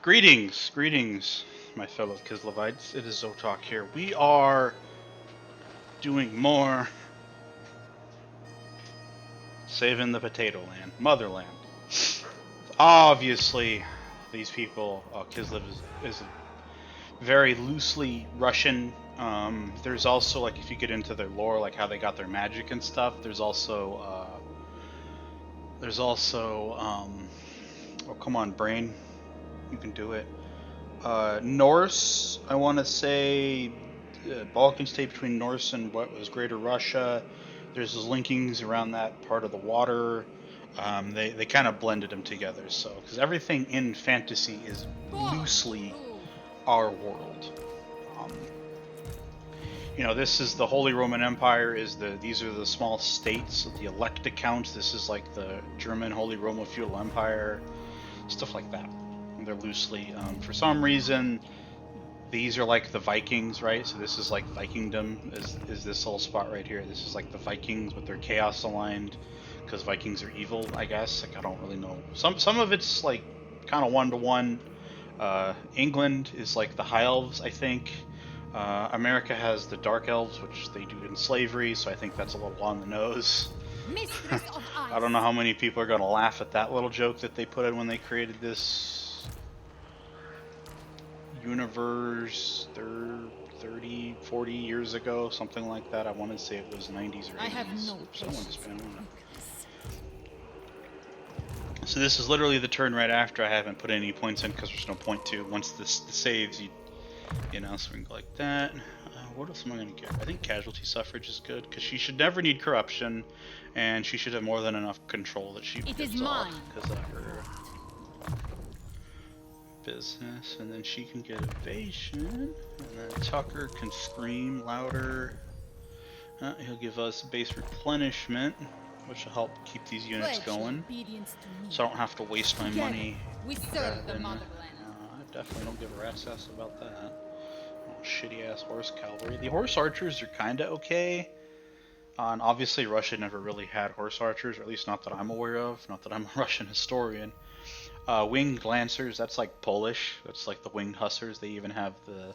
Greetings, my fellow Kislevites. It is Zotok here. We are doing more saving the potato land, motherland. Obviously, these people, Kislev is very loosely Russian. There's also, like, if you get into their lore, like how they got their magic and stuff. Oh, come on, brain, you can do it. Norse, I want to say, Balkan state between Norse and what was Greater Russia. There's those linkings around that part of the water. They kind of blended them together. So because everything in fantasy is loosely our world. Um, this is the Holy Roman Empire. These are the small states, the elect accounts. This is like the German Holy Roman feudal empire, stuff like that. They're loosely, for some reason, these are like the Vikings, right? So this is like Vikingdom, is this little spot right here. This is like the Vikings with their chaos aligned, because Vikings are evil, I guess. Like, I don't really know. Some of it's like kind of one-to-one. England is like the High Elves, I think. America has the Dark Elves, which they do in slavery, so I think that's a little on the nose. I don't know how many people are going to laugh at that little joke that they put in when they created this universe 30, 40 years ago, something like that. I want to say it was 90s or 80s. I have no So this is literally the turn right after. I haven't put any points in because there's no point to. Once this saves, you know, so we can go like that. What else am I going to get? I think casualty suffrage is good because she should never need corruption, and she should have more than enough control that she gives off because of her business. And then she can get evasion, and then Tucker can scream louder. He'll give us base replenishment, which will help keep these units going, so I don't have to waste my money. We serve the motherland. I definitely don't give a rat's ass about that. Oh, shitty ass horse cavalry. The horse archers are kind of okay. And obviously Russia never really had horse archers, or at least not that I'm aware of. Not that I'm a Russian historian. Winged lancers, that's like Polish. That's like the winged hussars. They even have the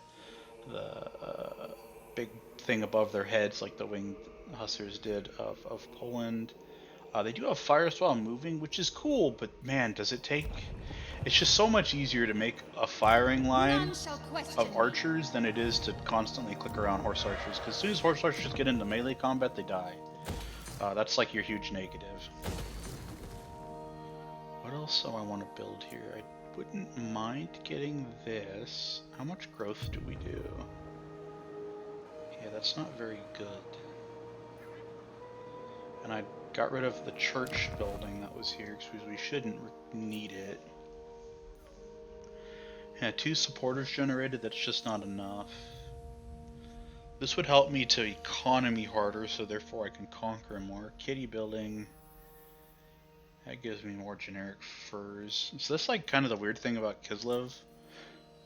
big thing above their heads, like the winged hussars did of Poland. They do have fires while moving, which is cool, but man, does it take... It's just so much easier to make a firing line of archers than it is to constantly click around horse archers, because as soon as horse archers get into melee combat, they die. That's like your huge negative. What else do I want to build here? I wouldn't mind getting this. How much growth do we do? Yeah, that's not very good. And I got rid of the church building that was here because we shouldn't need it. Yeah, 2 supporters generated, that's just not enough. This would help me to economy harder, so therefore I can conquer more. Kitty building, that gives me more generic furs. So that's like kind of the weird thing about Kislev.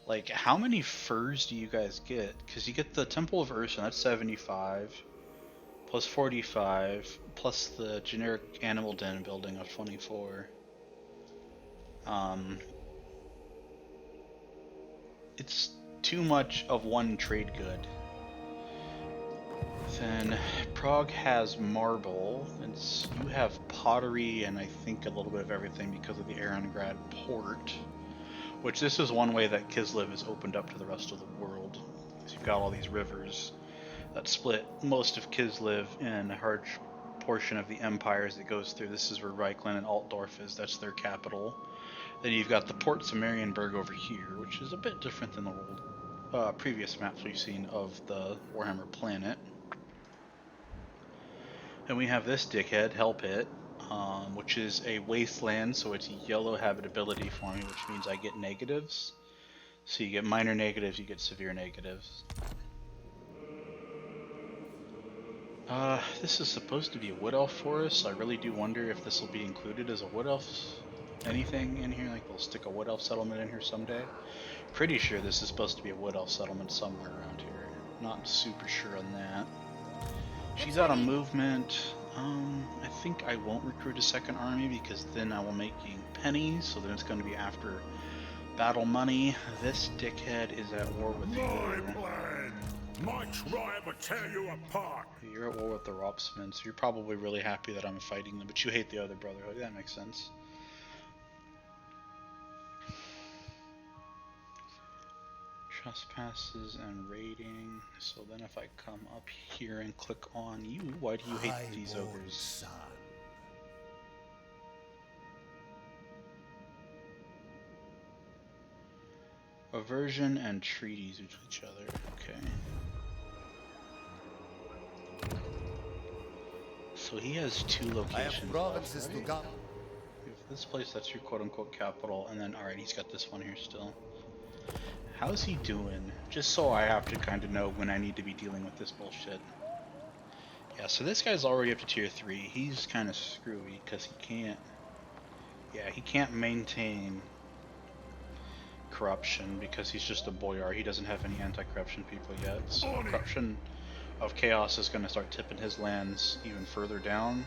Like, how many furs do you guys get? Because you get the Temple of Ursa, that's 75. Plus 45, plus the generic animal den building of 24. It's too much of one trade good. Then Prague has marble, and you have pottery and I think a little bit of everything because of the Arangrad port. Which this is one way that Kislev is opened up to the rest of the world. Because you've got all these rivers that split most of Kislev and a large portion of the empires that goes through. This is where Reikland and Altdorf is. That's their capital. Then you've got the ports of Marienburg over here, which is a bit different than the world, previous maps we've seen of the Warhammer planet. And we have this dickhead, Hell Pit, which is a wasteland, so it's yellow habitability for me, which means I get negatives. So you get minor negatives, you get severe negatives. This is supposed to be a wood elf forest, so I really do wonder if this will be included as a wood elf anything in here. Like, they'll stick a wood elf settlement in here someday. Pretty sure this is supposed to be a wood elf settlement somewhere around here. Not super sure on that. She's out of movement. I think I won't recruit a second army because then I will making pennies, so then it's going to be after Battle money. This dickhead is at war with My you. plan! My tribe will tear you apart! You're at war with the Ropsmen, so you're probably really happy that I'm fighting them, but you hate the other Brotherhood. That makes sense. Trespasses and raiding. So then if I come up here and click on you, why do you hate these ogres? Son. Aversion and treaties with each other. Okay. So he has two locations. I have provinces left, right? to go. This place, that's your quote-unquote capital, and then alright, he's got this one here still. How's he doing? Just so I have to kind of know when I need to be dealing with this bullshit. Yeah, so this guy's already up to tier 3. He's kind of screwy because he can't. Yeah, he can't maintain corruption because he's just a boyar. He doesn't have any anti-corruption people yet. So corruption of chaos is going to start tipping his lands even further down.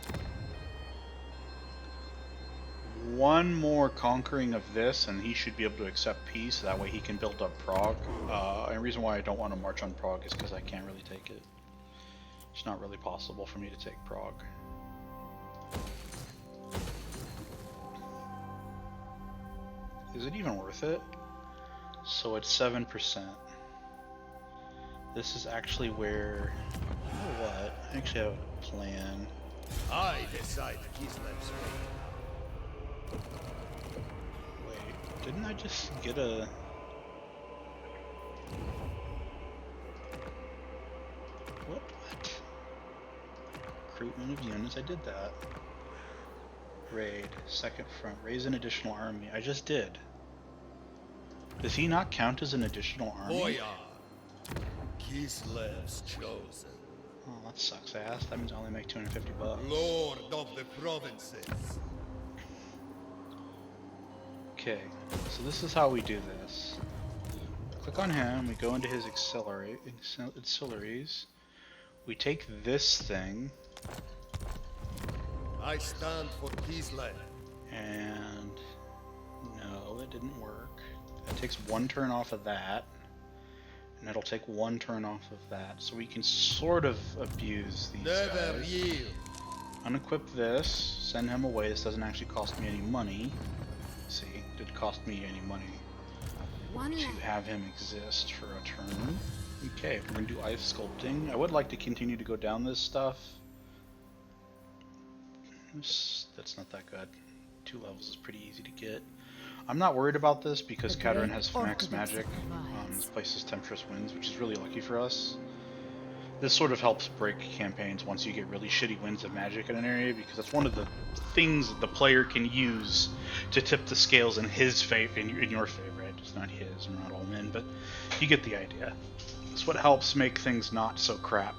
One more conquering of this and he should be able to accept peace. That way he can build up Prague. And the reason why I don't want to march on Prague is because I can't really take it. It's not really possible for me to take Prague. Is it even worth it? So it's 7%. This is actually where, you know what, I actually have a plan. I decide Kislev's fate. Wait, didn't I just get a... What? Recruitment of units, I did that. Raid, second front, raise an additional army. I just did. Does he not count as an additional army? Boyar, Kislev's chosen. Oh, that sucks ass. That means I only make 250 bucks. Lord of the provinces. Okay, so this is how we do this. Click on him, we go into his auxiliaries. We take this thing. I stand for Kislev. And no, that didn't work. That takes one turn off of that. And it'll take one turn off of that. So we can sort of abuse these Never guys. yield. Unequip this, send him away. This doesn't actually cost me any money. See, it did cost me any money to have him exist for a turn. Okay, we're gonna do ice sculpting. I would like to continue to go down this stuff. That's not that good. 2 levels is pretty easy to get. I'm not worried about this because Katerin has Phoenix magic. This place is Temptress Winds, which is really lucky for us. This sort of helps break campaigns once you get really shitty winds of magic in an area, because that's one of the things that the player can use to tip the scales in his favor, in your favor. It's not his, we're not all men, but you get the idea. It's what helps make things not so crap.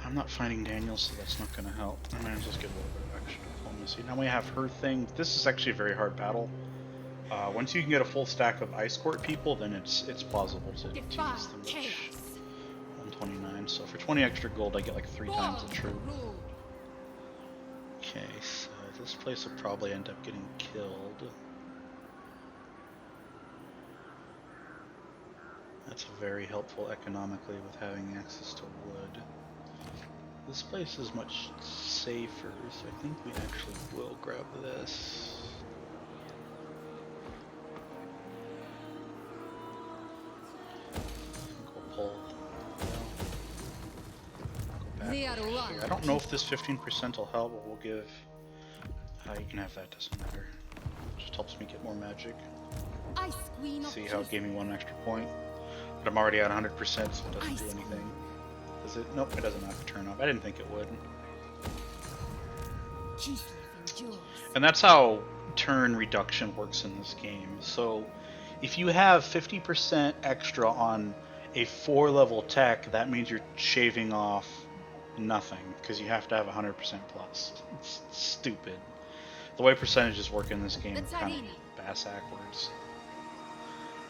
I'm not finding Daniel, so that's not going to help. I might as well get a little bit of extra diplomacy. Now we have her thing. This is actually a very hard battle. Once you can get a full stack of Ice Court people, then it's plausible to use them. 129. So for 20 extra gold, I get like 3 times the troop. Okay, so this place will probably end up getting killed. That's very helpful economically with having access to wood. This place is much safer, so I think we actually will grab this. Go pull. Go back here. I don't know if this 15% will help, but we'll give... you can have that, doesn't matter. Just helps me get more magic. See how it gave me 1 extra point? But I'm already at 100%, so it doesn't do anything. Does it? Nope, it doesn't have to turn off. I didn't think it would. And that's how turn reduction works in this game. So if you have 50% extra on a 4-level tech, that means you're shaving off nothing, because you have to have 100% plus. It's stupid. The way percentages work in this game are kind of bass backwards.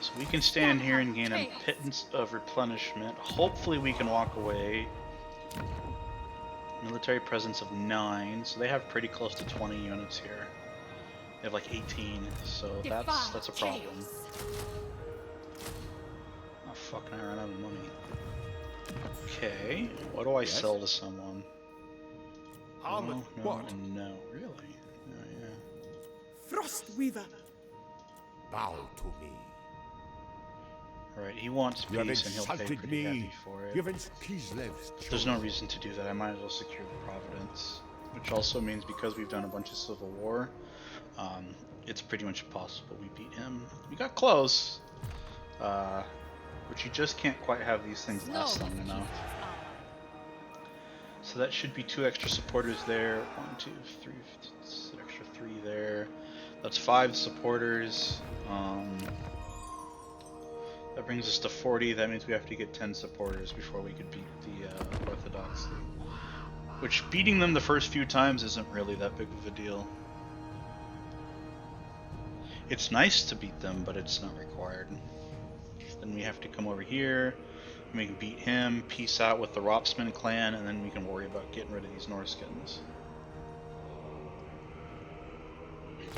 So we can stand here and gain a pittance of replenishment. Hopefully we can walk away. Military presence of 9, so they have pretty close to 20 units here. They have like 18, so that's a problem. Oh fuck, I ran out of money. Okay, what do I sell to someone? Armored No, what? and no. Really? Oh, yeah. Frostweaver. Bow to me. Right, he wants You have peace and he'll pay insulted pretty heavy me. for it. Given Kislev's There's no reason to do that. I might as well secure the Providence. Which also means because we've done a bunch of civil war, it's pretty much impossible we beat him. We got close, but you just can't quite have these things last long enough. So that should be 2 extra supporters there. 1, 2, 3, extra 3 there. That's 5 supporters. That brings us to 40. That means we have to get 10 supporters before we could beat the Orthodox. Which, beating them the first few times isn't really that big of a deal. It's nice to beat them, but it's not required. Then we have to come over here, and we can beat him, peace out with the Ropsman clan, and then we can worry about getting rid of these Norskins.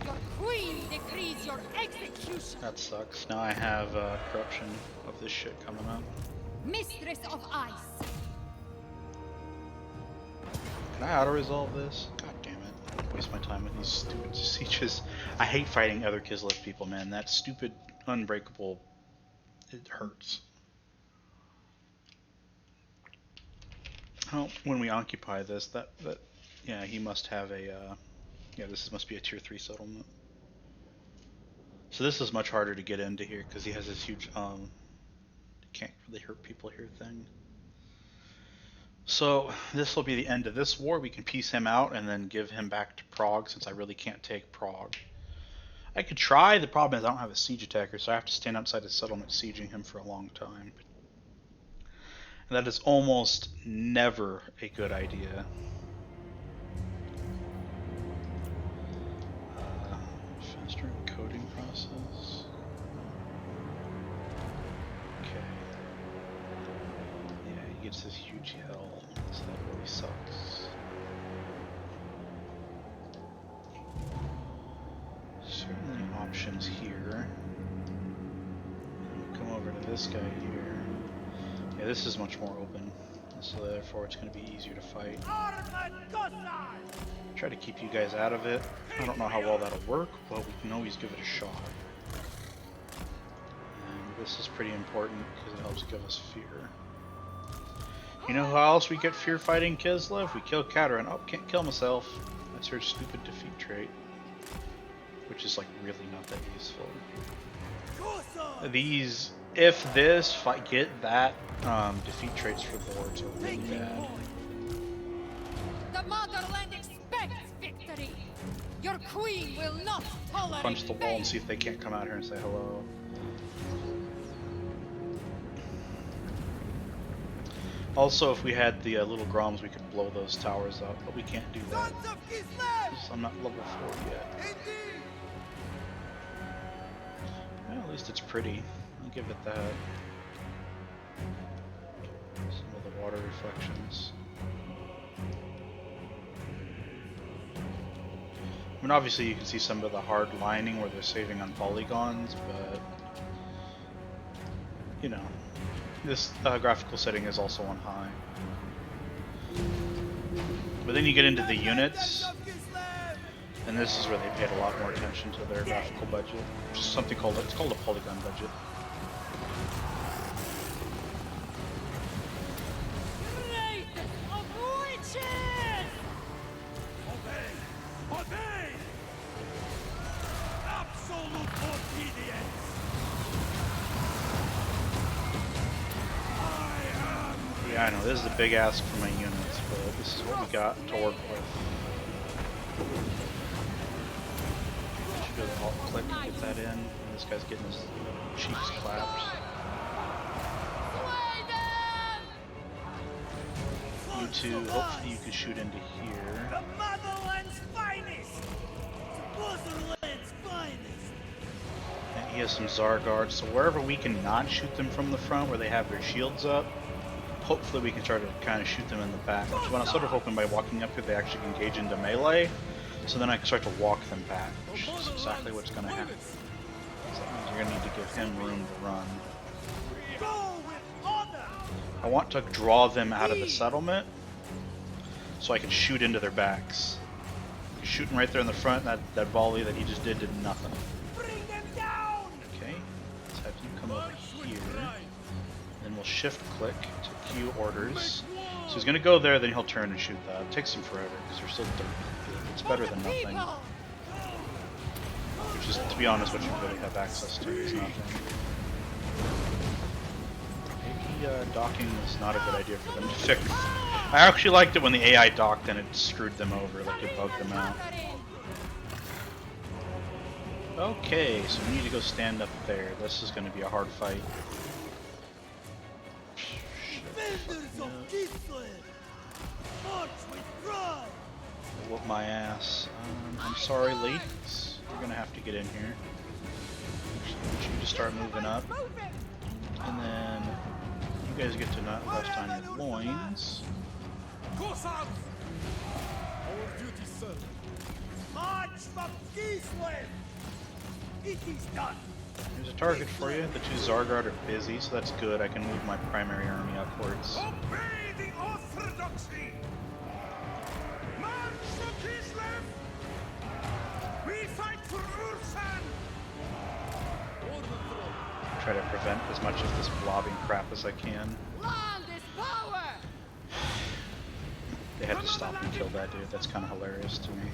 Your queen decrees your execution. That sucks. Now I have corruption of this shit coming up. Mistress of ice. Can I auto-resolve this? God damn it. I waste my time with these stupid sieges. I hate fighting other Kislev people, man. That stupid unbreakable, it hurts. Oh, when we occupy this, yeah, he must have a, yeah, this must be a tier 3 settlement. So this is much harder to get into here because he has this huge, can't really hurt people here thing. So this will be the end of this war. We can peace him out and then give him back to Prague since I really can't take Prague. I could try, the problem is I don't have a siege attacker, so I have to stand outside the settlement sieging him for a long time. And that is almost never a good idea. Faster encoding process. Okay. Yeah, he gets this huge hell, so that really sucks. Certainly options here. Come over to this guy here. Yeah, this is much more open, so therefore it's going to be easier to fight. Try to keep you guys out of it. I don't know how well that'll work, but we can always give it a shot. And this is pretty important because it helps give us fear. You know how else we get fear fighting Kislev? We kill Katerin. Oh, can't kill myself. That's her stupid defeat trait. Which is like really not that useful. These, if this, get that, defeat traits for boards are really bad. The motherland expects victory. Your queen will not tolerate Punch the wall and see if they can't come out here and say hello. Also, if we had the little Groms, we could blow those towers up, but we can't do that. So I'm not level 4 yet. Well, at least it's pretty. I'll give it that. Some of the water reflections. I mean, obviously you can see some of the hard lining where they're saving on polygons, but you know, this graphical setting is also on high. But then you get into the units, and this is where they paid a lot more attention to their graphical budget, which is something called, it's called a polygon budget. Obey! Absolute obedience! Yeah, I know, this is a big ask for my units, but this is what we got to work with. Should go to alt click and get that in. And this guy's getting his cheeks clapped. You two, hopefully you can shoot into here. The motherland's finest! The motherland's finest! And he has some Tsar guards, so wherever we can not shoot them from the front, where they have their shields up, hopefully we can try to kind of shoot them in the back. Which is what I'm sort of hoping by walking up here they actually engage into melee, so then I can start to walk them back, which is exactly what's going to happen. So that means you're going to need to give him room to run. I want to draw them out of the settlement, so I can shoot into their backs. Shooting right there in the front, that volley that he just did nothing. Okay, let's have you come over here. Then we'll shift click to queue orders. So he's gonna go there, then he'll turn and shoot that. It takes him forever because they're still dirty. It's better than nothing. Which is, to be honest, what you really have access to is nothing. Maybe docking is not a good idea for them to fix. I actually liked it when the AI docked and it screwed them over, like it bugged them out. Okay, so we need to go stand up there. This is going to be a hard fight. Whoop my ass. I'm sorry, ladies. You're going to have to get in here. I want you to start moving up. And then you guys get to not rest on your loins. Our duty, sir. March from Kislev! It is done! There's a target for you. The two Zargard are busy, so that's good. I can move my primary army upwards. Obey the orthodoxy! March to Kislev! We fight for Ursan! Try to prevent as much of this blobbing crap as I can. Land is power! They had to stop and kill that dude. That's kind of hilarious to me.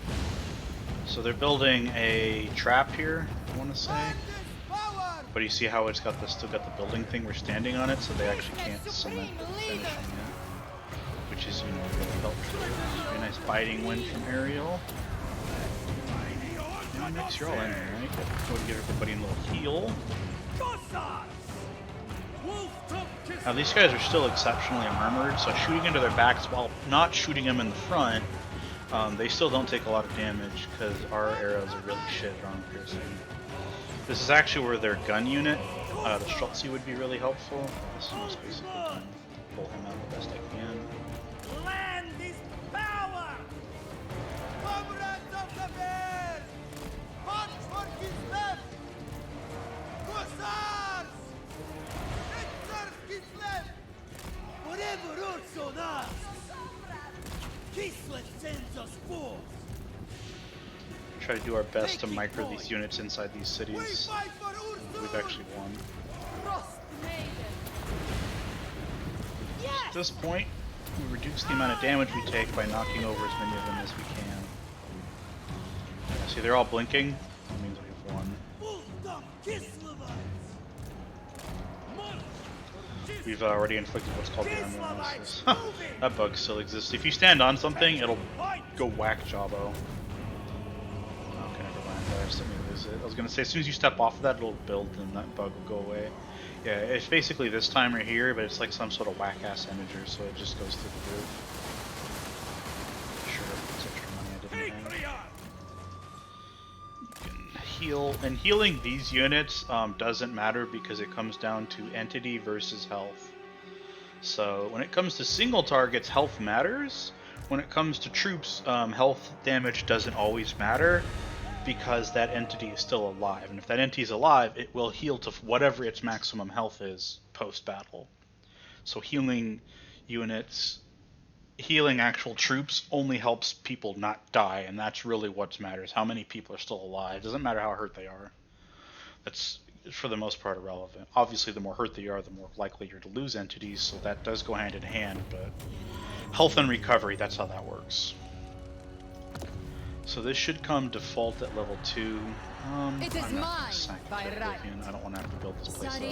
So they're building a trap here, I want to say. But you see how it's got still got the building thing we're standing on it, so they actually can't cement the finishing yet. Which is, really helpful. Very nice biting win from Ariel. Yeah, Mix, you're all in here, right? Go and give everybody a little heal. Now these guys are still exceptionally armored, so shooting into their backs while not shooting them in the front, they still don't take a lot of damage because our arrows are really shit on piercing. This is actually where their gun unit, the Streltsy, would be really helpful. This is just basically going to pull him out the best I can. Land is power! Comrades of the bear! March for Kislev! Hussars! Enter Kislev! Whatever Urson asks! Kislev sends us forth! Try to do our best to micro these units inside these cities. We've actually won. At this point, we reduce the amount of damage we take by knocking over as many of them as we can. Yeah, see, they're all blinking. That means we've won. We've already inflicted what's called damage. That bug still exists. If you stand on something, it'll go whack Jabo. Okay, never mind. I just didn't lose it. I was gonna say, as soon as you step off of that, it'll build and that bug will go away. Yeah, it's basically this time right here, but it's like some sort of whack-ass integer, so it just goes through the roof. Sure, it's extra money I didn't have. You can heal, and healing these units doesn't matter because it comes down to entity versus health. So when it comes to single targets, health matters. When it comes to troops, health damage doesn't always matter because that entity is still alive. And if that entity is alive, it will heal to whatever its maximum health is post-battle. So healing units, healing actual troops only helps people not die, and that's really what matters. How many people are still alive. It doesn't matter how hurt they are. That's, for the most part, irrelevant. Obviously, the more hurt they are, the more likely you're to lose entities, so that does go hand in hand, but health and recovery, that's how that works. So this should come default at level 2. It is mine by right. I don't want to have to build this place up.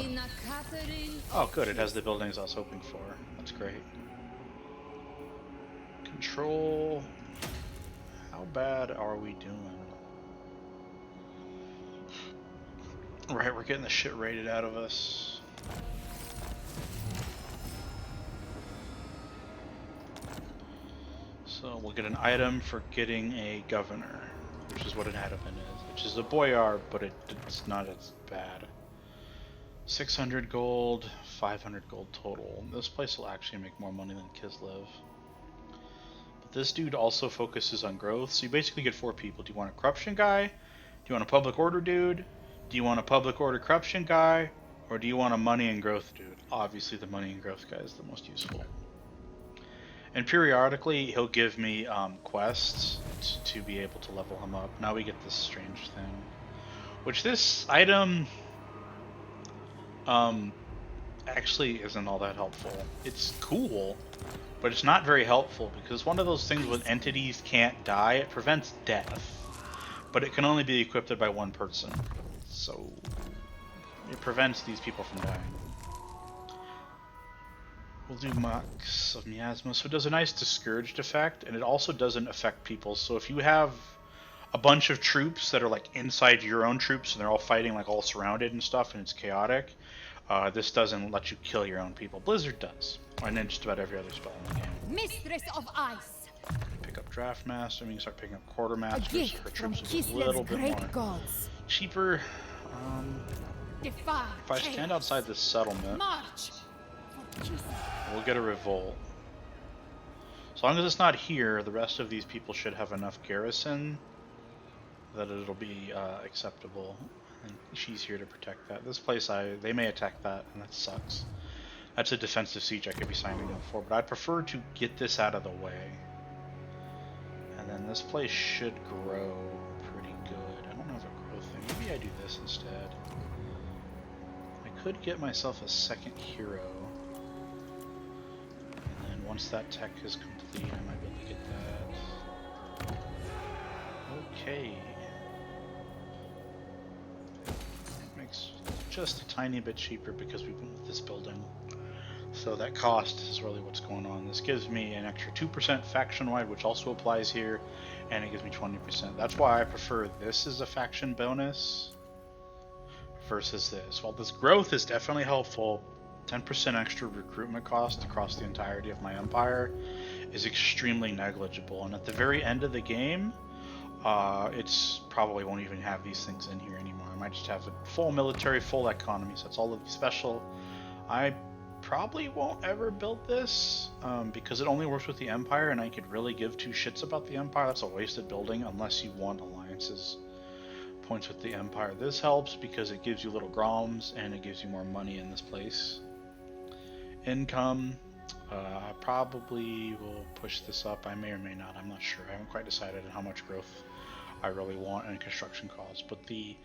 Oh good, it has the buildings I was hoping for. That's great. Control. How bad are we doing? Right, we're getting the shit rated out of us. So we'll get an item for getting a governor, which is what an item is. which is a boyar, but it's not as bad. 600 gold, 500 gold total. This place will actually make more money than Kislev. But this dude also focuses on growth, so you basically get 4 people. Do you want a corruption guy? Do you want a public order dude? Do you want a public order corruption guy? Or do you want a money and growth dude? Obviously the money and growth guy is the most useful. And periodically he'll give me quests to be able to level him up. Now we get this strange thing. Which this item actually isn't all that helpful. It's cool, but it's not very helpful because one of those things when entities can't die, it prevents death. But it can only be equipped by one person. So it prevents these people from dying. We'll do Max of Miasma. So it does a nice discouraged effect, and it also doesn't affect people. So if you have a bunch of troops that are like inside your own troops and they're all fighting like all surrounded and stuff and it's chaotic, this doesn't let you kill your own people. Blizzard does. And then just about every other spell in the game. Mistress of Ice. Pick up Draft Master, we can start picking up Quartermasters. Gift Her from troops will be a Kislev's little bit great more gods. cheaper. Defy If I stand outside this settlement, March. we'll get a revolt. As long as it's not here, the rest of these people should have enough garrison that it'll be acceptable. And she's here to protect that. This place, they may attack that, and that sucks. That's a defensive siege I could be signing up for, but I'd prefer to get this out of the way. And then this place should grow pretty good. I don't have a growth thing. Maybe I do this instead. I could get myself a second hero. And then once that tech is complete, I might be able to get that. Okay. It makes just a tiny bit cheaper because we went with this building. So that cost is really what's going on. This gives me an extra 2% faction-wide, which also applies here, and it gives me 20%. That's why I prefer this as a faction bonus versus this. While this growth is definitely helpful, 10% extra recruitment cost across the entirety of my empire is extremely negligible. And at the very end of the game, it's probably won't even have these things in here anymore. I might just have a full military, full economy, so it's all of the special. I probably won't ever build this because it only works with the Empire, and I could really give 2 shits about the Empire. That's a wasted building unless you want alliances points with the Empire. This helps because it gives you little groms and it gives you more money in this place. Income, I probably will push this up. I may or may not. I'm not sure. I haven't quite decided on how much growth I really want and construction costs. But the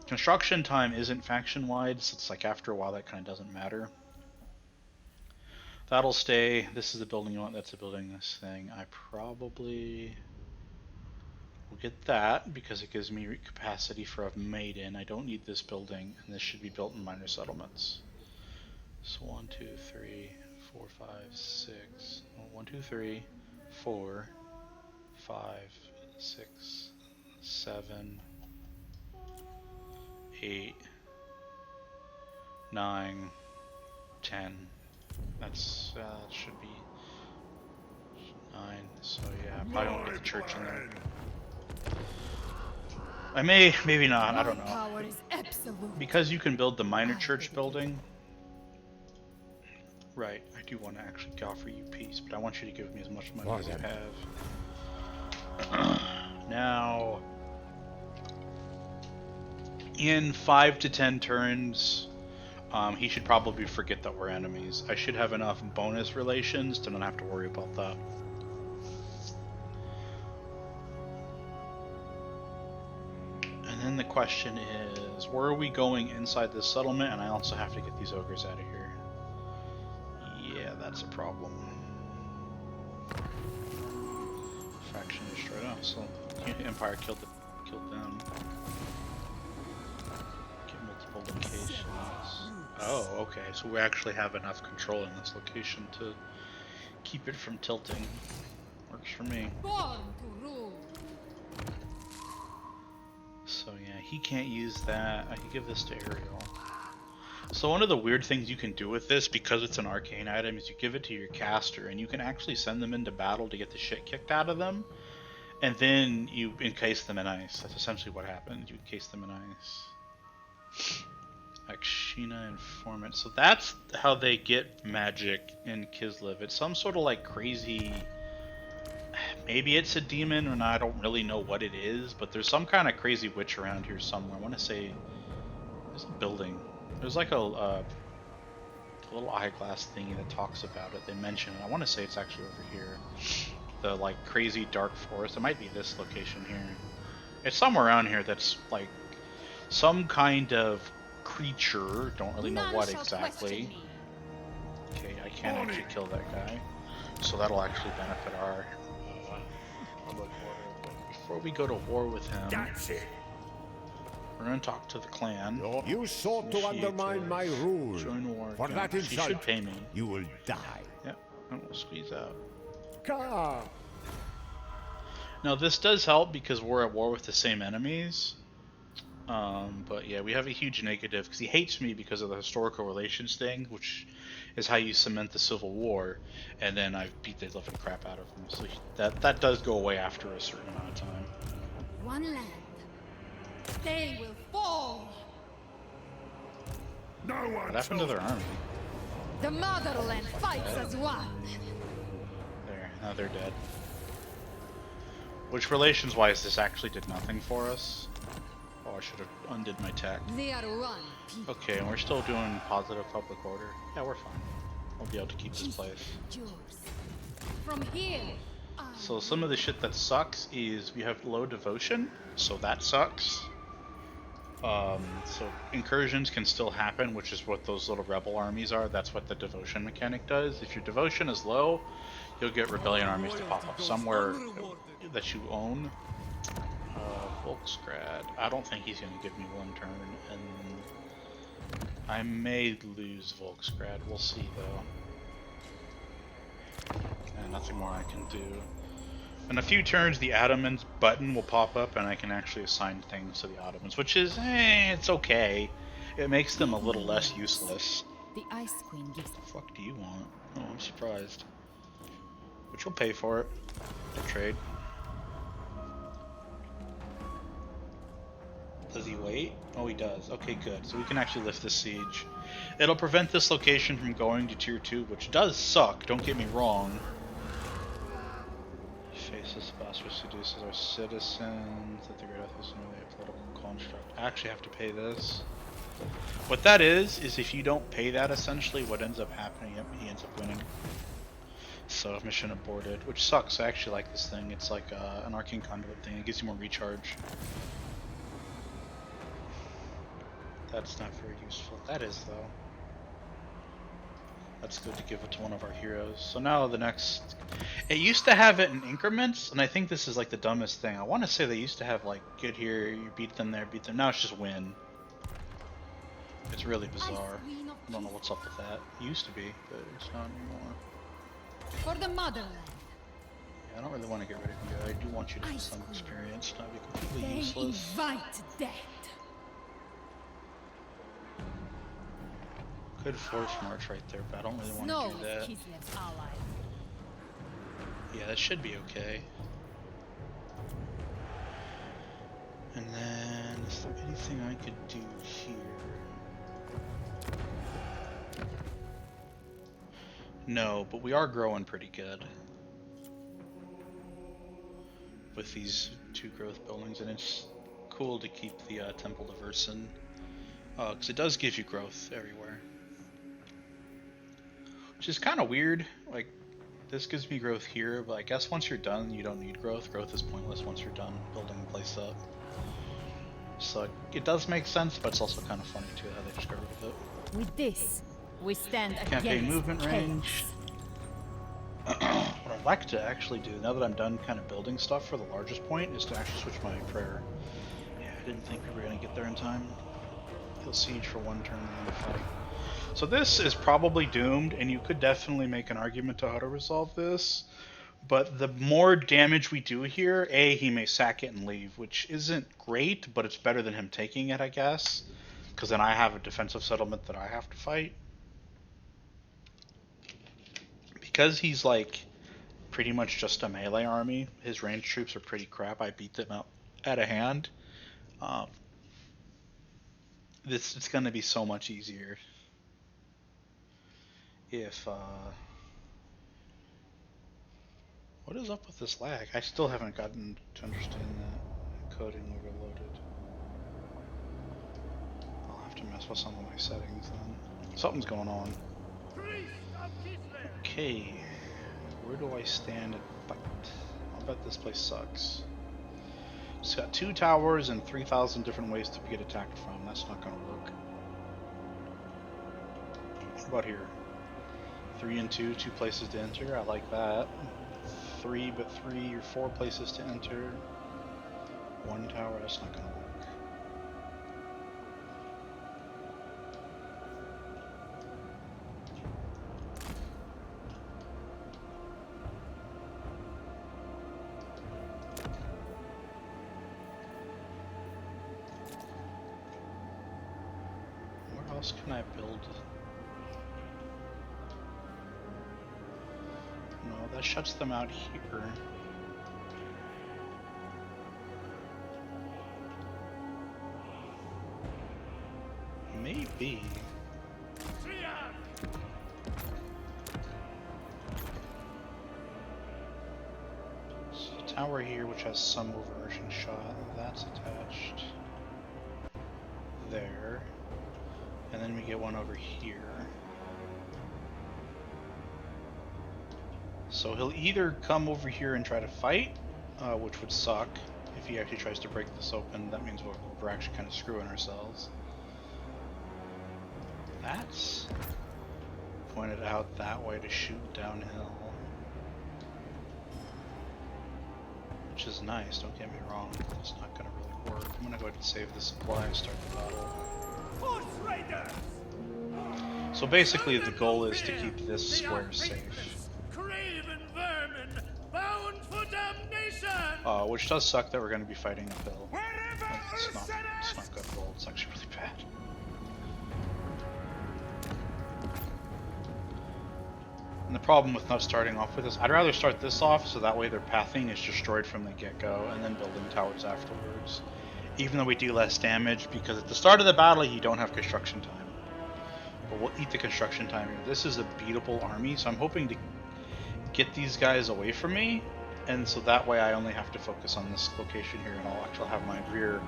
construction time isn't faction wide, so it's like after a while that kind of doesn't matter. That'll stay. This is the building you want. That's the building. This thing. I probably will get that because it gives me capacity for a maiden. I don't need this building, and this should be built in minor settlements. So 1, 2, 3, 4, 5, 6. 1, 2, 3, 4, 5, 6, 7, 8, 9, 10. That's that should be 9. So yeah, I probably won't get the church in there. I may, maybe not. I don't know. Power is absolute. Because you can build the minor church building. Right, I do want to actually offer you peace, but I want you to give me as much money as you have. Now, in 5 to 10 turns, he should probably forget that we're enemies. I should have enough bonus relations to not have to worry about that. And then the question is, where are we going inside this settlement? And I also have to get these ogres out of here. Yeah, that's a problem. Faction destroyed. Oh, so Empire killed them. Get multiple locations. Oh, okay. So we actually have enough control in this location to keep it from tilting. Works for me. Born to rule. So yeah, he can't use that. I can give this to Ariel. So one of the weird things you can do with this, because it's an arcane item, is you give it to your caster, and you can actually send them into battle to get the shit kicked out of them. And then you encase them in ice. That's essentially what happened. You encase them in ice. Akshina Informant. So that's how they get magic in Kislev. It's some sort of like crazy... Maybe it's a demon, and I don't really know what it is, but there's some kind of crazy witch around here somewhere. I want to say... There's a building. There's like a little eyeglass thingy that talks about it. They mention it. I want to say it's actually over here. The like crazy dark forest. It might be this location here. It's somewhere around here that's like some kind of creature. Don't really know None what shall exactly. question me. Okay, I can't actually kill that guy. So that'll actually benefit our public order. But before we go to war with him, That's it. we're going to talk to the clan. You sought to Initiate undermine my rule. Join war. For that He insult, should pay me. you will die. Yep, and we'll squeeze out. Come. Now this does help because we're at war with the same enemies. But yeah, we have a huge negative because he hates me because of the historical relations thing, which is how you cement the Civil War, and then I beat the living crap out of him. So that does go away after a certain amount of time. One land. They will fall. No one What happened to told their army? The motherland fights as one. There, now they're dead. Which relations-wise, this actually did nothing for us. Oh, I should have undid my tech. They are one people. Okay, and we're still doing positive public order. Yeah, we're fine. We'll be able to keep this place. Yours. From here. So some of the shit that sucks is we have low devotion, so that sucks. So incursions can still happen, which is what those little rebel armies are. That's what the devotion mechanic does. If your devotion is low, you'll get rebellion armies to pop up somewhere that you own. Volksgrad. I don't think he's going to give me one turn, and I may lose Volksgrad. We'll see, though. And nothing more I can do. In a few turns, the Ottomans button will pop up, and I can actually assign things to the Ottomans, which is, it's okay. It makes them a little less useless. The Ice Queen gives. What the fuck do you want? Oh, I'm surprised. But you'll pay for it. I'll trade. Does he wait? Oh, he does. Okay, good. So we can actually lift this siege. It'll prevent this location from going to tier 2, which does suck, don't get me wrong. Faces Bosphorus seduces our citizens that the great authors know they have political construct. I actually have to pay this. What that is if you don't pay that, essentially, what ends up happening, yep, he ends up winning. So mission aborted, which sucks. I actually like this thing. It's like an arcane conduit thing. It gives you more recharge. That's not very useful. That is, though. That's good to give it to one of our heroes. So now the next... It used to have it in increments, and I think this is like the dumbest thing. I want to say they used to have like, get here, you beat them there, beat them. Now it's just win. It's really bizarre. I don't know what's up with that. It used to be, but it's not anymore. For the motherland. Yeah, I don't really want to get rid of you. I do want you to have some experience, not be completely They useless. invite death. Good force march right there, but I don't really want Snow to do is that. Kislev's ally. Yeah, that should be okay. And then, is there anything I could do here? No, but we are growing pretty good with these 2 growth buildings, and it's cool to keep the Temple of Ursun, because it does give you growth everywhere. Which is kind of weird. Like, this gives me growth here, but I guess once you're done, you don't need growth. Growth is pointless once you're done building the place up. So it does make sense, but it's also kind of funny too how they just got rid of it. With this, we stand Campaign against movement chaos. range. What I'd like to actually do, now that I'm done kind of building stuff for the largest point, is to actually switch my prayer. Yeah, I didn't think we were going to get there in time. He'll siege for 1 turn and then fight. So this is probably doomed, and you could definitely make an argument to how to resolve this. But the more damage we do here, he may sack it and leave, which isn't great, but it's better than him taking it, I guess. Because then I have a defensive settlement that I have to fight. Because he's like pretty much just a melee army. His ranged troops are pretty crap. I beat them out at a hand. Um, it's going to be so much easier if what is up with this lag? I still haven't gotten to understand that. Coding overloaded. I'll have to mess with some of my settings then. Something's going on. Priest of Kislev! Okay, where do I stand and fight? I'll bet this place sucks. It's got 2 towers and 3,000 different ways to get attacked from. That's not gonna work. What about here? 3 and 2, 2 places to enter. I like that. 3 but 3 or 4 places to enter. 1 tower. That's not gonna work. Where else can I build? No, that shuts them out here. Maybe. So a tower here which has some overarching shot. That's attached. There. And then we get one over here. So he'll either come over here and try to fight, which would suck. If he actually tries to break this open, that means we're actually kind of screwing ourselves. That's pointed out that way to shoot downhill. Which is nice, don't get me wrong. It's not going to really work. I'm going to go ahead and save the supply and start the battle. Horse raiders! So basically the goal is to keep this square safe. Craven vermin, bound for damnation! Which does suck that we're going to be fighting uphill. Wherever It's not good roll, it's actually really bad. And the problem with not starting off with this, I'd rather start this off so that way their pathing is destroyed from the get-go and then building towers afterwards. Even though we do less damage, because at the start of the battle you don't have construction time. But we'll eat the construction time here. This is a beatable army, so I'm hoping to get these guys away from me, and so that way I only have to focus on this location here, and I'll actually have my rear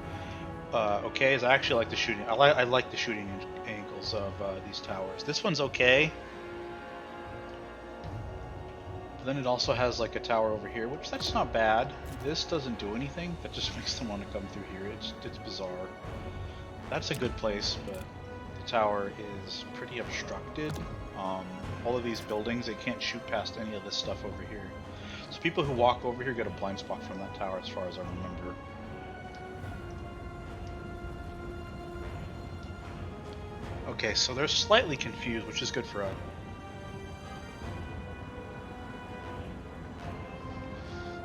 okay. As I actually like the shooting. I like the shooting angles of these towers. This one's okay. But then it also has like a tower over here, which that's not bad. This doesn't do anything. That just makes them want to come through here. It's bizarre. That's a good place, but the tower is pretty obstructed. All of these buildings, they can't shoot past any of this stuff over here. So people who walk over here get a blind spot from that tower, as far as I remember. Okay, so they're slightly confused, which is good for us.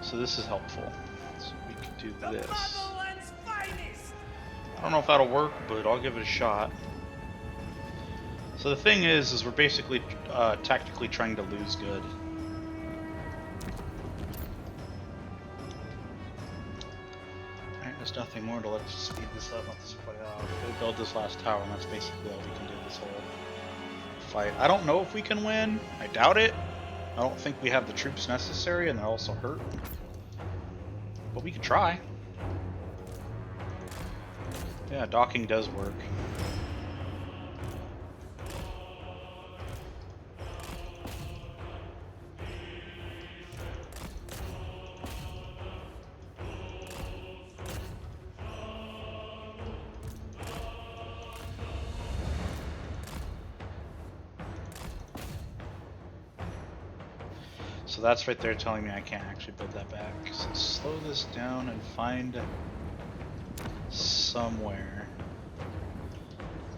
So this is helpful. So we can do this. I don't know if that'll work, but I'll give it a shot. So the thing is we're basically tactically trying to lose good. Alright, there's nothing more to let us speed this up, let this play out. We'll build this last tower, and that's basically all we can do this whole fight. I don't know if we can win. I doubt it. I don't think we have the troops necessary, and they're also hurt. But we could try. Yeah, docking does work. So that's right there telling me I can't actually build that back. So slow this down and find somewhere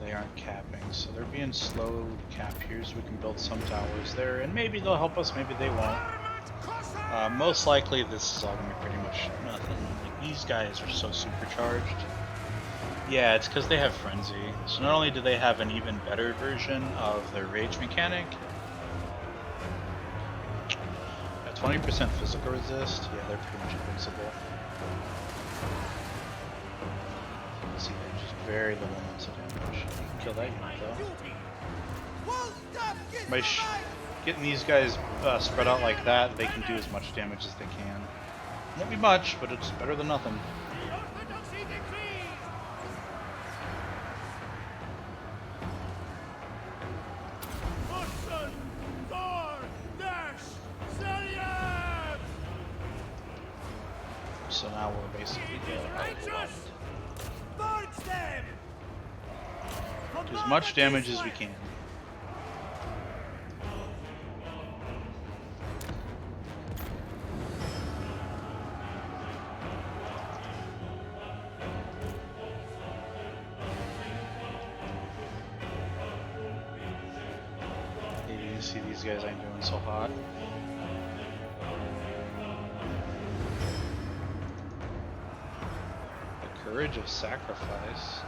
they aren't capping. So they're being slowed to cap here so we can build some towers there, and maybe they'll help us, maybe they won't. Most likely this is all going to be pretty much nothing. Like, these guys are so supercharged. Yeah, it's because they have Frenzy. So not only do they have an even better version of their rage mechanic, 20% physical resist. Yeah, they're pretty much invincible. See, they're just very little amounts of damage. You can kill that unit though. By getting these guys spread out like that, they can do as much damage as they can. Won't be much, but it's better than nothing. The Orthodoxy decrees! Hudson! Thor! Dash! Zeliab! So now we're basically Righteous! Purge them! do as much damage as we can. You see these guys ain't doing so hot. The courage of sacrifice.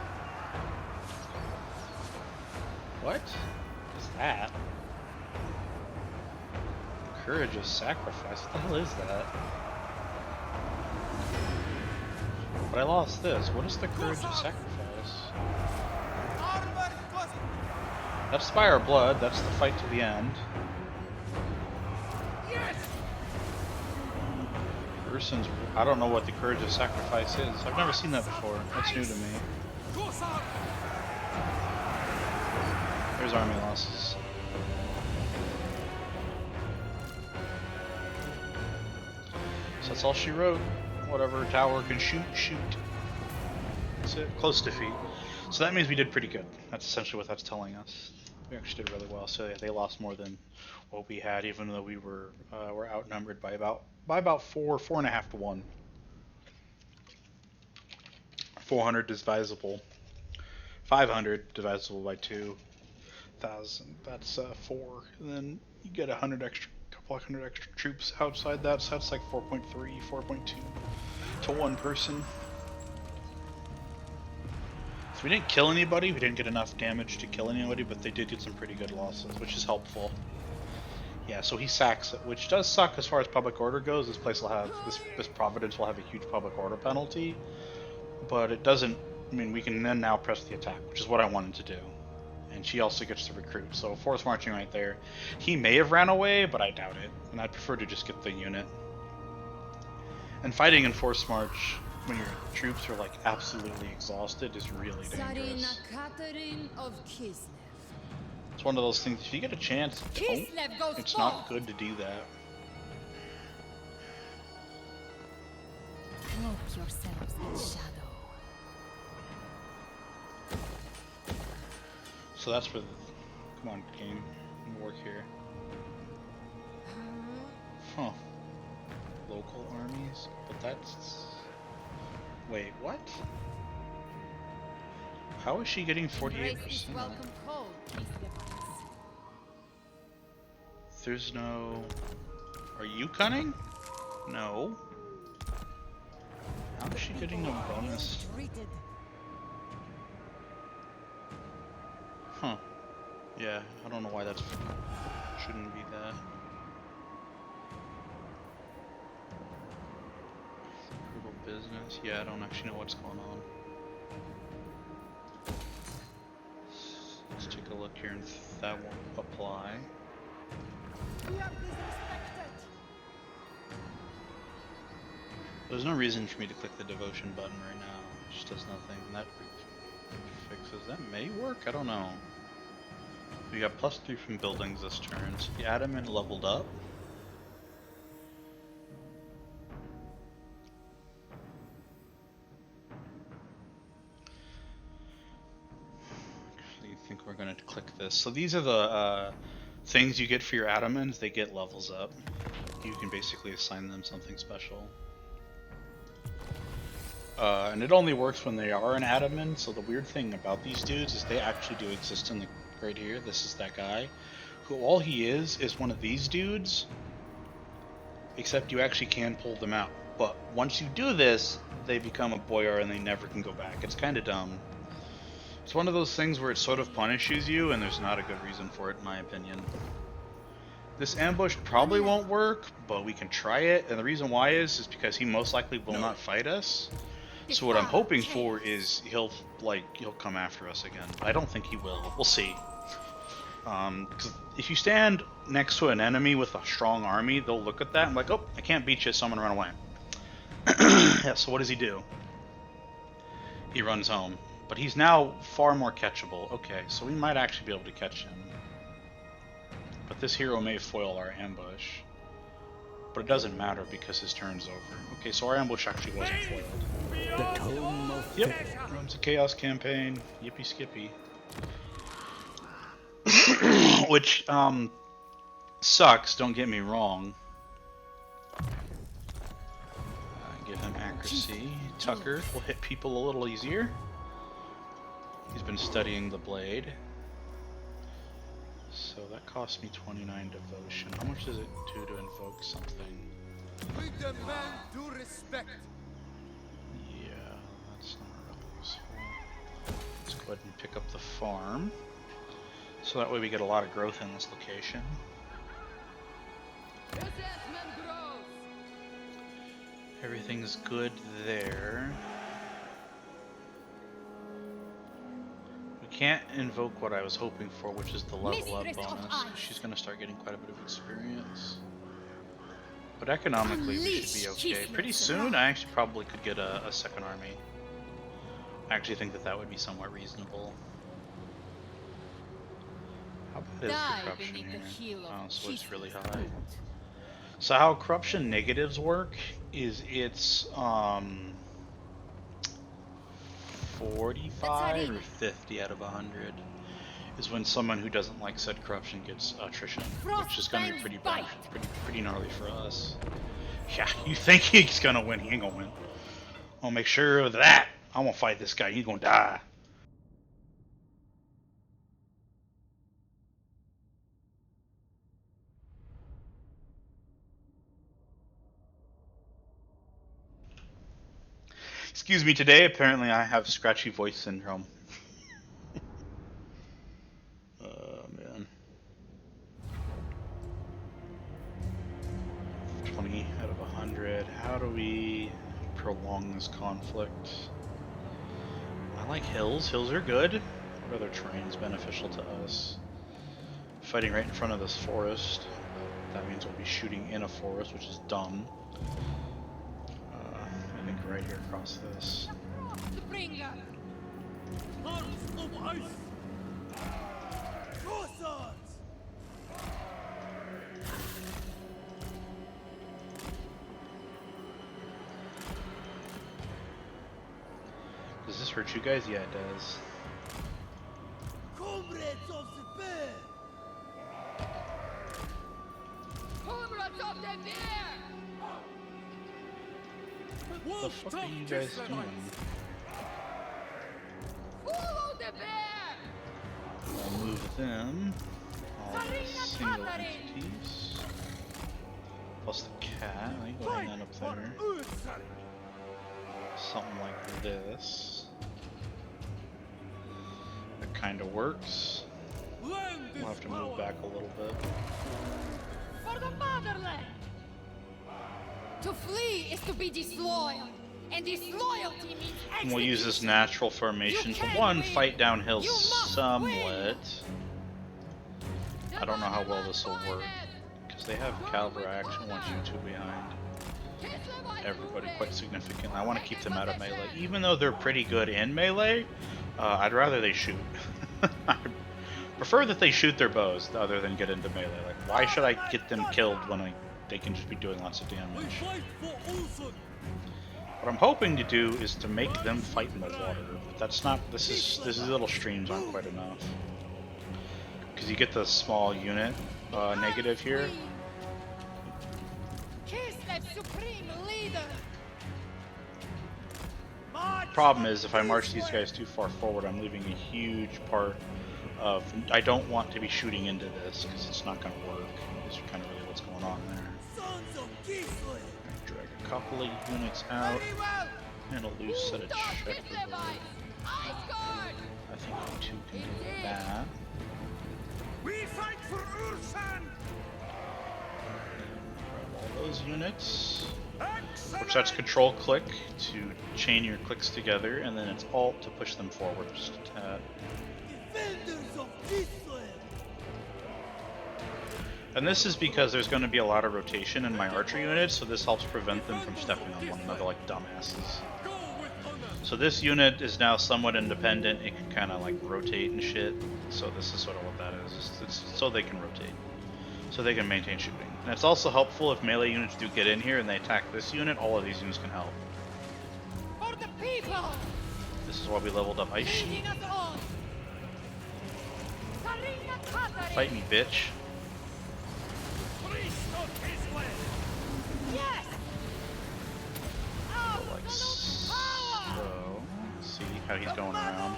What is that? Courage of sacrifice? What the hell is that? But I lost this. What is the courage of sacrifice? That's Fire Blood. That's the fight to the end. Yes! Person's. I don't know what the courage of sacrifice is. I've never seen that before. That's new to me. There's army losses. So that's all she wrote. Whatever tower can shoot, shoot. That's it. Close defeat. So that means we did pretty good. That's essentially what that's telling us. We actually did really well. So yeah, they lost more than what we had, even though we were outnumbered by about 4.5 to 1. 400 divisible. 500 divisible by 2,000. That's 4. And then you get 100 extra, couple hundred extra troops outside that. So that's like 4.3, 4.2 to 1 person. So we didn't kill anybody, we didn't get enough damage to kill anybody, but they did get some pretty good losses, which is helpful. Yeah, so he sacks it, which does suck as far as public order goes. This place will have, this providence will have a huge public order penalty, but it doesn't, I mean, we can then now press the attack, which is what I wanted to do. And she also gets to recruit, so force marching right there. He may have ran away, but I doubt it, and I'd prefer to just get the unit. And fighting in force march when your troops are like absolutely exhausted is really dangerous. Of Kislev. It's one of those things, if you get a chance, Kislev goes it's forth. not good to do that. Cloak yourselves in shadow. So that's for the, come on game, work here. Huh. Local armies? But that's, wait, what? How is she getting 48%? Welcome cold, Kislevites. There's no, are you cunning? No. How is she getting a bonus? Treated. Huh. Yeah, I don't know why that's shouldn't be that. Little business. Yeah, I don't actually know what's going on. Let's take a look here and that won't apply. We are disrespected! There's no reason for me to click the devotion button right now. It just does nothing. That fixes that may work, I don't know. We got +3 from buildings this turn, so the adamant leveled up. Actually, I think we're going to click this. So these are the things you get for your adamants. They get levels up. You can basically assign them something special. And it only works when they are an adamant, so the weird thing about these dudes is they actually do exist in the right here. This is that guy, who all he is one of these dudes, except you actually can pull them out. But once you do this, they become a boyar and they never can go back. It's kind of dumb. It's one of those things where it sort of punishes you, and there's not a good reason for it, in my opinion. This ambush probably won't work, but we can try it. And the reason why is because he most likely will not fight us. So what I'm hoping for is he'll come after us again. I don't think he will. We'll see. 'Cause if you stand next to an enemy with a strong army, they'll look at that and be like, oh, I can't beat you, so I'm gonna run away. Yeah. So what does he do? He runs home. But he's now far more catchable. Okay, so we might actually be able to catch him. But this hero may foil our ambush. But it doesn't matter because his turn's over. Okay, so our ambush actually wasn't foiled. The tome of Yep, runs a chaos campaign. Yippee skippy. Which, sucks, don't get me wrong. Give him accuracy. Tucker will hit people a little easier. He's been studying the blade. So that cost me 29 devotion. How much does it do to invoke something? We demand due respect. Yeah, that's not really useful. Let's go ahead and pick up the farm. So that way we get a lot of growth in this location. Everything's good there. We can't invoke what I was hoping for, which is the level up bonus. She's going to start getting quite a bit of experience. But economically we should be okay. Pretty soon I actually probably could get a second army. I actually think that would be somewhat reasonable. How bad is the corruption here? Oh, so it's really high. So how corruption negatives work is it's 45 or 50 out of 100 is when someone who doesn't like said corruption gets attrition, which is going to be pretty bad, pretty gnarly for us. Yeah, you think he's going to win, he ain't going to win. I'll make sure of that. I won't fight this guy, he's going to die. Excuse me, today apparently I have scratchy voice syndrome. Oh man. 20 out of 100. How do we prolong this conflict? I like hills. Hills are good. What other terrain's beneficial to us? Fighting right in front of this forest. That means we'll be shooting in a forest, which is dumb. I think right here across this. Does this hurt you guys? Yeah, it does. Comrades of the bear. What the fuck are you guys doing? I'll move them. All the single entities. Plus the cat. I think we'll hang that up there. Something like this. That kind of works. We'll have to move back a little bit. For the motherland! To flee is to be disloyal, and disloyalty means And we'll use this natural formation to one, fight downhill somewhat. I don't know how well this will work, because they have cavalry action once you two behind everybody quite significantly. I want to keep them out of melee. Even though they're pretty good in melee, I'd rather they shoot. I prefer that they shoot their bows other than get into melee. Like, why should I get them killed when they can just be doing lots of damage? What I'm hoping to do is to make them fight in the water. But that's not. This is little streams aren't quite enough. Because you get the small unit negative here. Kislev, supreme leader! Problem is, if I march these guys too far forward, I'm leaving a huge part of. I don't want to be shooting into this because it's not going to work. Is kind of really what's going on there. Sons of Kislev. Drag a couple of units out and a loose set of checkers. I think you two can do that. We fight for Ursan! those units. Which that's control click to chain your clicks together, and then it's alt to push them forward just a tad. Defenders of Kislev! And this is because there's going to be a lot of rotation in my archer units, so this helps prevent them from stepping on one another like dumbasses. So this unit is now somewhat independent, it can kind of like rotate and shit, so this is sort of what that is, it's so they can rotate. So they can maintain shooting. And it's also helpful if melee units do get in here and they attack this unit, all of these units can help. For the people! This is why we leveled up Ice Sheet. Leading us on! Sarina Katarin! Fight me, bitch. Yes! Our Like absolute power! so. See how he's going around.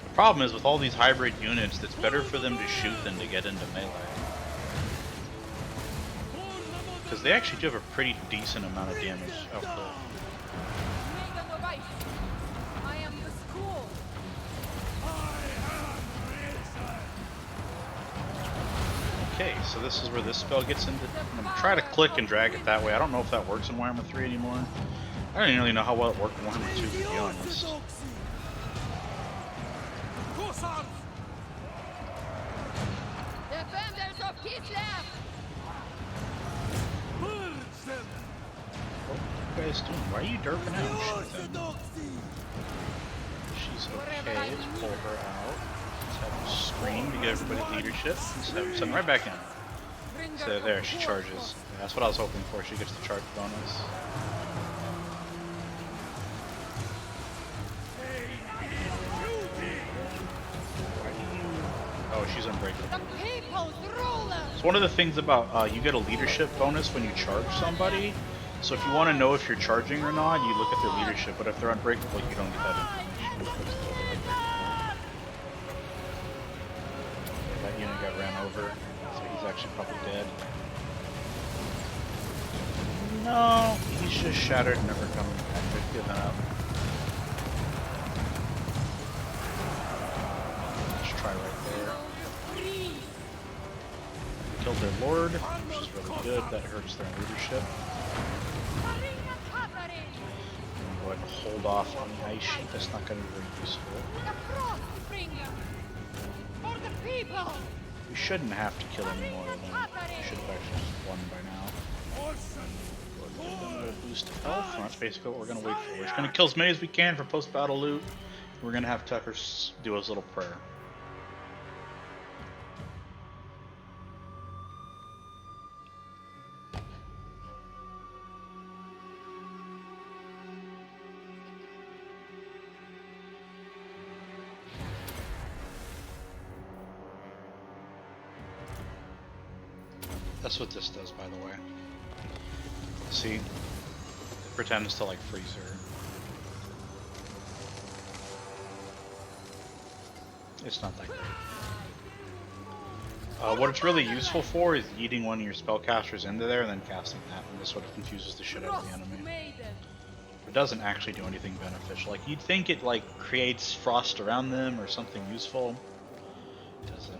The problem is with all these hybrid units, it's better for them to shoot than to get into melee. Because they actually do have a pretty decent amount of damage output. Maiden of Ice! I am the school! Okay, so this is where this spell gets into. I'm gonna try to click and drag it that way. I don't know if that works in Warhammer 3 anymore. I don't even really know how well it worked in Warhammer 2, to be honest. Defenders of Kislev! What are you guys doing? Why are you derping out? Shoot them. She's okay. Let's pull her out. Let's have her scream to get everybody leadership. Let's have her send right back in. So there, she charges. Yeah, that's what I was hoping for. She gets the charge bonus. Oh, she's unbreakable. The people's ruler! It's one of the things about you get a leadership bonus when you charge somebody. So if you want to know if you're charging or not, you look at their leadership. But if they're unbreakable, you don't get that information. That unit got ran over, so he's actually probably dead. No, he's just shattered and never coming back. They've given up. Let's try right there. Killed their lord, which is really good. That hurts their leadership. Sarina Katarin! I'm going to go ahead and hold off on the ice sheet. That's not going to be very useful. The Frostbringer! For the people! We shouldn't have to kill any more of them. We should have actually just won by now. Give them a boost of health, and that's basically what we're going to wait for. We're just going to kill as many as we can for post-battle loot. We're going to have Tucker do his little prayer. That's what this does, by the way. See? It pretends to, like, freeze her. It's not that great. What it's really useful for is yeeting one of your spellcasters into there and then casting that, and this sort of confuses the shit out of the enemy. It doesn't actually do anything beneficial. Like, you'd think it, like, creates frost around them or something useful. It doesn't.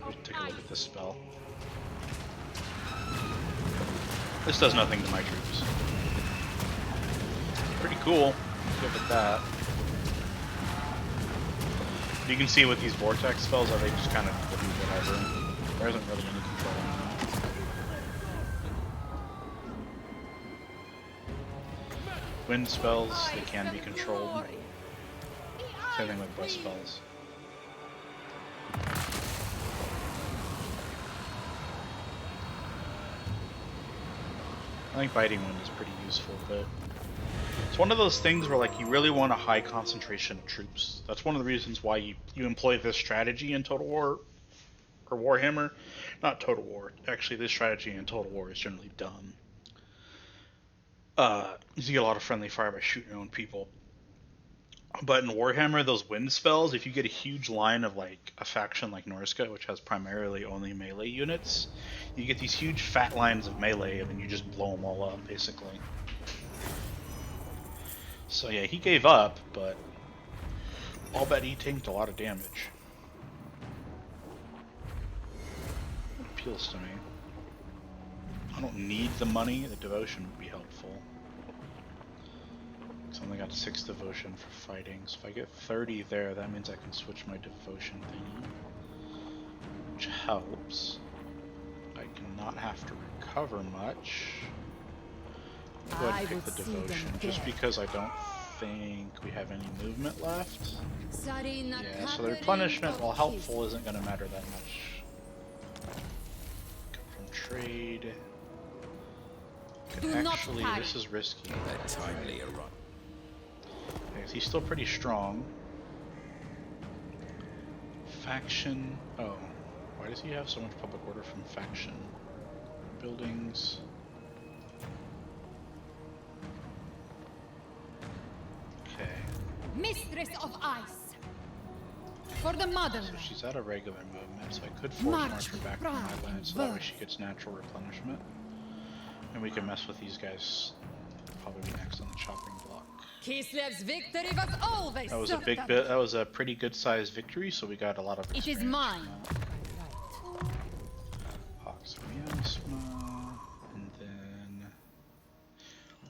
Let's take a look at this spell. This does nothing to my troops. Pretty cool. Give it that. You can see with these vortex spells how they just kind of do whatever. There isn't really any control on them. Wind spells, they can be controlled. Same thing with breath spells. I think Biting Wind is pretty useful, but it's one of those things where like you really want a high concentration of troops. That's one of the reasons why you employ this strategy in Total War or Warhammer. Not Total War. Actually, this strategy in Total War is generally dumb. You get a lot of friendly fire by shooting your own people. But in Warhammer, those wind spells, if you get a huge line of like a faction like Norska, which has primarily only melee units, you get these huge fat lines of melee and then you just blow them all up, basically. So yeah, he gave up, but I'll bet he tanked a lot of damage. It appeals to me. I don't need the money. The devotion would be helpful. So I only got 6 devotion for fighting. So if I get 30 there, that means I can switch my devotion thingy, which helps. I cannot have to recover much. I'll go ahead and pick the devotion, just because I don't think we have any movement left. Yeah, so the replenishment, while helpful, isn't going to matter that much. Come from trade. Actually, this is risky. A timely arrival. Okay, so he's still pretty strong. Faction. Oh, why does he have so much public order from faction? Buildings. Okay. Mistress of Ice. For the motherland. So she's at a regular movement, so I could force march her back to my land, so that way she gets natural replenishment. And we can mess with these guys. Probably be next on the chopping block. Kislev's victory was always That was a big bit. That was a pretty good sized victory, so we got a lot of experience. It is mine. Hawks Miasma, and then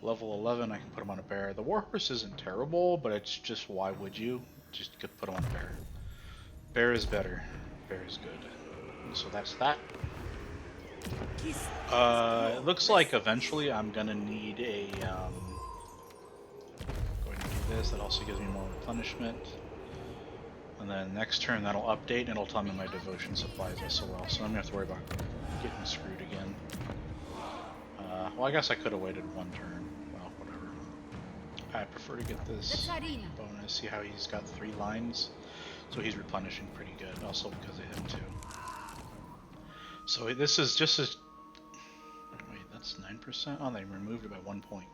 level 11, I can put him on a bear. The warhorse isn't terrible, but it's just, why would you? Just could put him on a bear. Bear is better. Bear is good. So that's that. It looks like eventually I'm gonna need a go ahead and do this. That also gives me more replenishment. And then next turn that'll update and it'll tell me my devotion supplies are so well. So I'm gonna have to worry about getting screwed again. Well, I guess I could have waited one turn. Well, whatever. I prefer to get this bonus. See how he's got 3 lines? So he's replenishing pretty good. Also because of him too. So this is just as... Wait, that's 9%? Oh, they removed it by 1 point.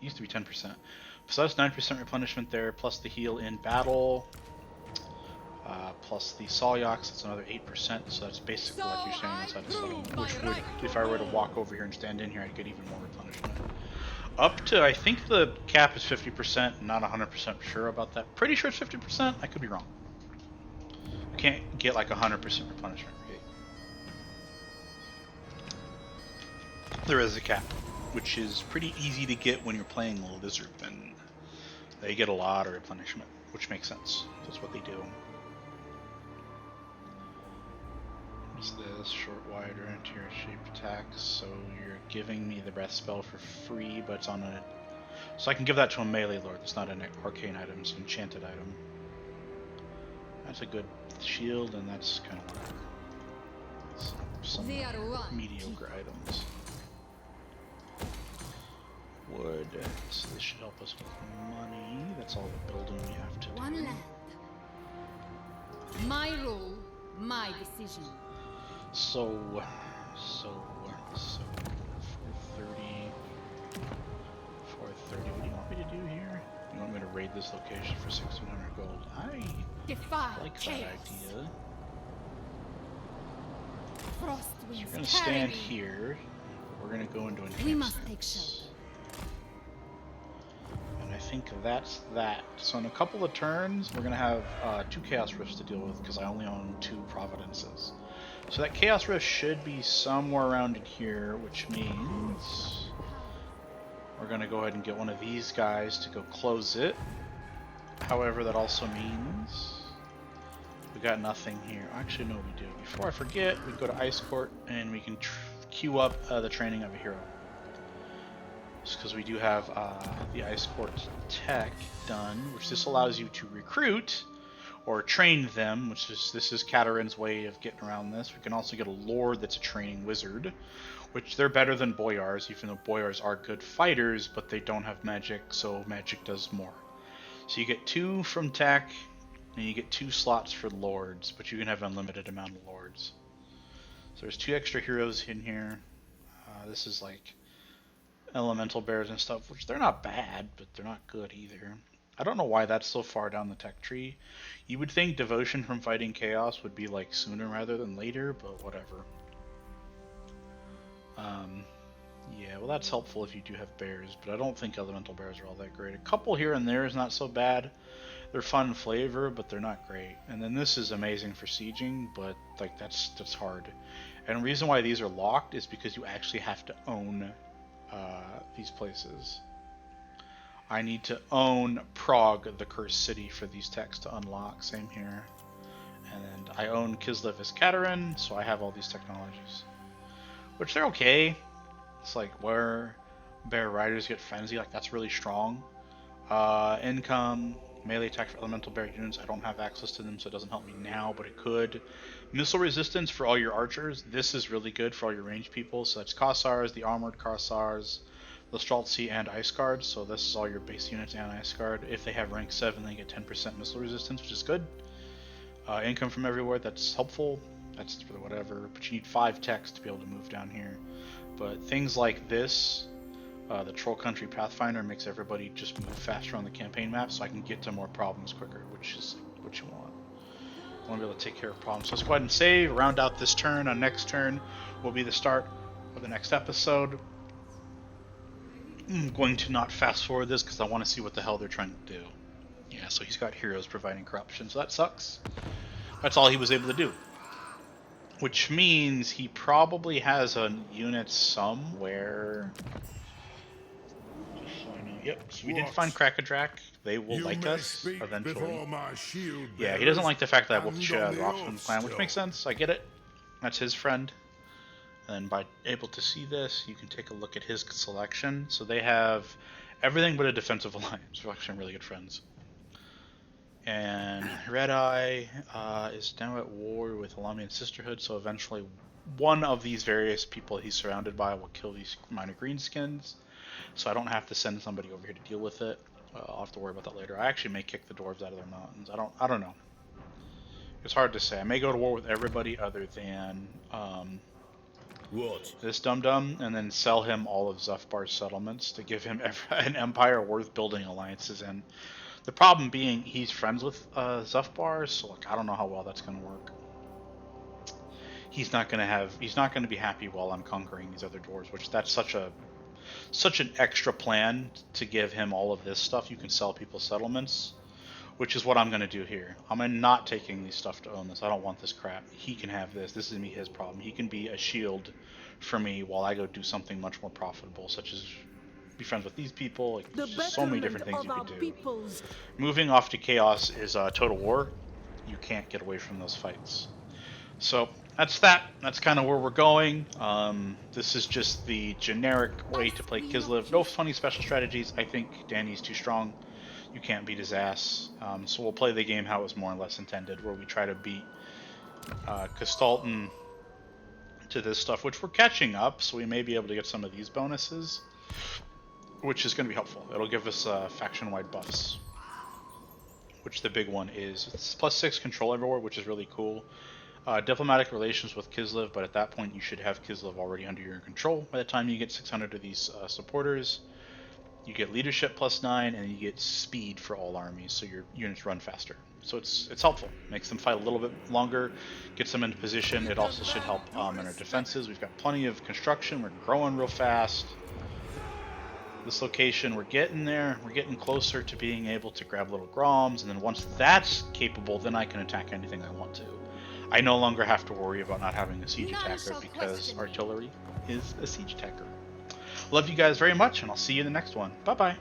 It used to be 10%. So that's 9% replenishment there, plus the heal in battle. Plus the Solyox, that's another 8%. So that's basically like you're standing outside the settlement. Which would, if I were to walk over here and stand in here, I'd get even more replenishment. Up to, I think the cap is 50%. Not 100% sure about that. Pretty sure it's 50%. I could be wrong. You can't get like 100% replenishment. There is a cap, which is pretty easy to get when you're playing Lizard, and they get a lot of replenishment, which makes sense. That's what they do. What's this? Short, wide, or anterior shape attacks. So you're giving me the breath spell for free, but it's on a... So I can give that to a melee lord. It's not an arcane item, it's an enchanted item. That's a good shield, and that's kind of whatever. Some mediocre items. Wood, so this should help us with money. That's all the building we have to do. One land. My rule, my decision. So 430. What do you want me to do here? You want me to raid this location for 1600 gold? I Defy like that chaos. idea. Frost So winds we're gonna carry stand me. here. We're gonna go into an We must take shelter. I think that's that. So in a couple of turns, we're going to have 2 Chaos Rifts to deal with because I only own 2 Providences. So that Chaos Rift should be somewhere around in here, which means we're going to go ahead and get one of these guys to go close it. However, that also means we got nothing here. Actually, no, we do. Before I forget, we go to Ice Court and we can queue up the training of a hero. Because we do have the Ice Court tech done, which this allows you to recruit or train them, which is, this is Katarin's way of getting around this. We can also get a Lord that's a training wizard, which they're better than Boyars, even though Boyars are good fighters, but they don't have magic, so magic does more. So you get 2 from tech, and you get 2 slots for Lords, but you can have unlimited amount of Lords. So there's 2 extra heroes in here. This is like elemental bears and stuff, which they're not bad, but they're not good either. I don't know why that's so far down the tech tree. You would think devotion from fighting chaos would be like sooner rather than later, but whatever. Yeah, well that's helpful if you do have bears, but I don't think elemental bears are all that great. A couple here and there is not so bad. They're fun flavor, but they're not great. And then this is amazing for sieging, but like that's hard. And the reason why these are locked is because you actually have to own these places. I need to own Prague, the cursed city, for these techs to unlock. Same here. And I own Kislev as Katerin, so I have all these technologies. Which they're okay. It's like where Bear Riders get Frenzy, like that's really strong. Income, melee attack for elemental bear units, I don't have access to them, so it doesn't help me now, but it could. Missile resistance for all your archers, this is really good for all your ranged people, so that's Kossars, the armored Kossars, the Straltsi, and Ice Guard, so this is all your base units and Ice Guard. If they have rank 7, they get 10% missile resistance, which is good. Income from everywhere, that's helpful, that's for whatever, but you need 5 techs to be able to move down here. But things like this, the Troll Country Pathfinder makes everybody just move faster on the campaign map, so I can get to more problems quicker, which is what you want. I want to be able to take care of problems. So let's go ahead and save, round out this turn. On next turn will be the start of the next episode. I'm going to not fast forward this because I want to see what the hell they're trying to do. Yeah, so he's got heroes providing corruption, so that sucks. That's all he was able to do. Which means he probably has a unit somewhere. Yep, so we did find Krakadrak. They will like us eventually. Yeah, he doesn't like the fact that I whooped the shit out of the Roxman clan, which makes sense. I get it. That's his friend. And by able to see this, you can take a look at his selection. So they have everything but a defensive alliance. We're actually really good friends. And Red Eye is now at war with Alamian Sisterhood, so eventually one of these various people he's surrounded by will kill these minor greenskins. So I don't have to send somebody over here to deal with it. I'll have to worry about that later. I actually may kick the dwarves out of their mountains. I don't know. It's hard to say. I may go to war with everybody other than this dum-dum, and then sell him all of Zufbar's settlements to give him an empire worth building alliances in. The problem being he's friends with Zufbar, so like I don't know how well that's going to work. He's not going to be happy while I'm conquering these other dwarves, which that's such an extra plan to give him all of this stuff. You can sell people's settlements, which is what I'm going to do here. I'm not taking these stuff to own this. I don't want this crap. He can have this. This is his problem. He can be a shield for me while I go do something much more profitable, such as be friends with these people. Like, there's just so many different things you can do. Moving off to Chaos is Total War. You can't get away from those fights. So that's that. That's kind of where we're going. This is just the generic way to play Kislev. No funny special strategies. I think Danny's too strong. You can't beat his ass. So we'll play the game how it was more or less intended, where we try to beat Kastalton to this stuff, which we're catching up, so we may be able to get some of these bonuses, which is going to be helpful. It'll give us faction-wide buffs, which the big one is it's +6 control everywhere, which is really cool. Diplomatic relations with Kislev, but at that point you should have Kislev already under your control. By the time you get 600 of these supporters, you get leadership +9, and you get speed for all armies, so your units run faster. So it's helpful. Makes them fight a little bit longer, gets them into position. It also should help in our defenses. We've got plenty of construction. We're growing real fast. This location, we're getting there. We're getting closer to being able to grab little Groms, and then once that's capable, then I can attack anything I want to. I no longer have to worry about not having a siege attacker because artillery is a siege attacker. Love you guys very much, and I'll see you in the next one. Bye-bye.